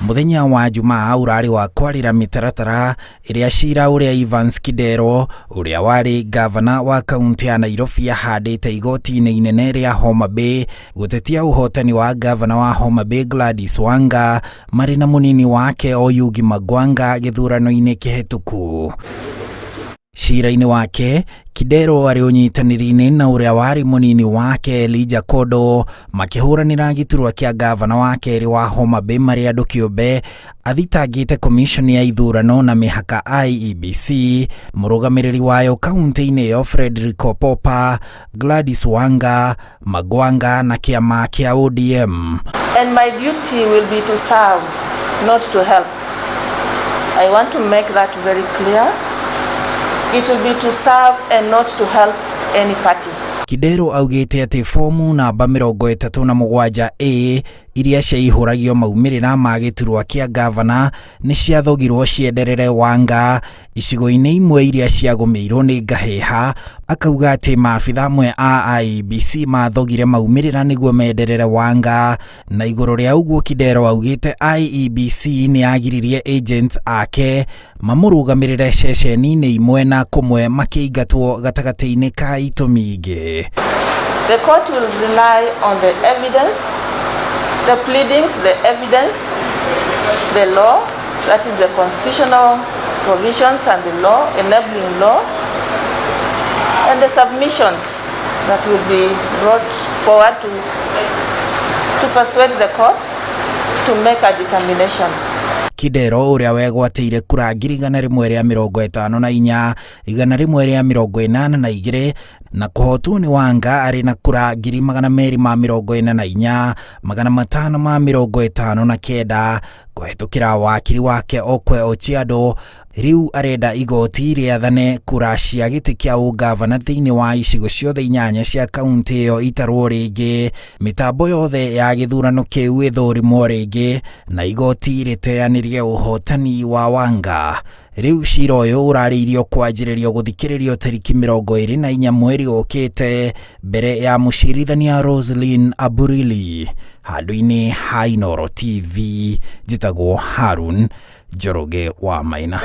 Muthenya wa Jumaa urari wa kwarira mitaratara iria ciira uria Evans Kidero uria wari Ngabana wa kaunti ya Nairobi yahandite igoti-inĩ inene ria Homa Bay gũtetia ũhotani wa Ngabana wa Homa Bay Ngabana Wanga mari na munini wake Ngabana Wanga gĩthurano-inĩ kĩhĩtũku. Ciira-inĩ wake, Kidero ari ũnyitanĩri-inĩ na ũrĩa wari munini wake Elijah Kodo makĩhũranĩra gĩturwa kĩa Ngabana wa kerĩ wa Homa Bay marĩ andũ kĩũmbe athitangĩte komishoni ya ithurano na mĩhaka IEBC, mũrũgamĩrĩri wayo kaunti-inĩ ĩyo Frederick Popa, Ngabana Wanga, Magwanga na kĩama kĩa ODM. And my duty will be to serve, not to help. I want to make that very clear. It will be to serve and not to help any party. Kidero augĩte atĩ fomu namba 37A iria ciaihũragio maumĩrĩra ma gĩturwa kĩa Ngabana nĩ ciathogirwo cienderere Wanga icigo-inĩ imwe iria ciagũmĩirwo nĩ ngahĩha. Akauga atĩ maabitha amwe a IEBC mathogire maumĩrĩra nĩguo menderere Wanga, na igũrũ rĩa ũguo Kidero augĩte IEBC nĩ yagiririe agents ake mamũrũgamĩrĩre ceceni-inĩ imwe na kũmwe makĩingatwo gatagatĩ-inĩ ka itũmi ingĩ. The court will rely on the evidence, the pleadings, the evidence, the law, that is the constitutional provisions and the law, enabling law, and the submissions that will be brought forward to persuade the court to make a determination. Kidero uria wegwatĩire kura 154, 182 na kũhotwo nĩ Wanga arĩ na kura 244, 559 kũhetũkĩra wakiri wake Okwe Ochiado. Riu arenda igoti rĩathane kura cia gĩtĩ kĩa ũngabana thĩinĩ wa icigo ciothe 8 cia kaunti ĩyo itarwo rĩngĩ, mitambo yothe ya gĩthurano kĩu ĩthũrimwo rĩngĩ na igoti rĩteanĩrie ũhotani wa Wanga. Riu ciira ũyũ ũrarĩirio kwanjĩrĩrio gũthikĩrĩrio tariki 24 mweri ũkĩte mbere ya mũcirithania Roslyn Aburili. Handũ-inĩ ha Inooro TV, njĩtagwo Harun Njoroge wa Maina.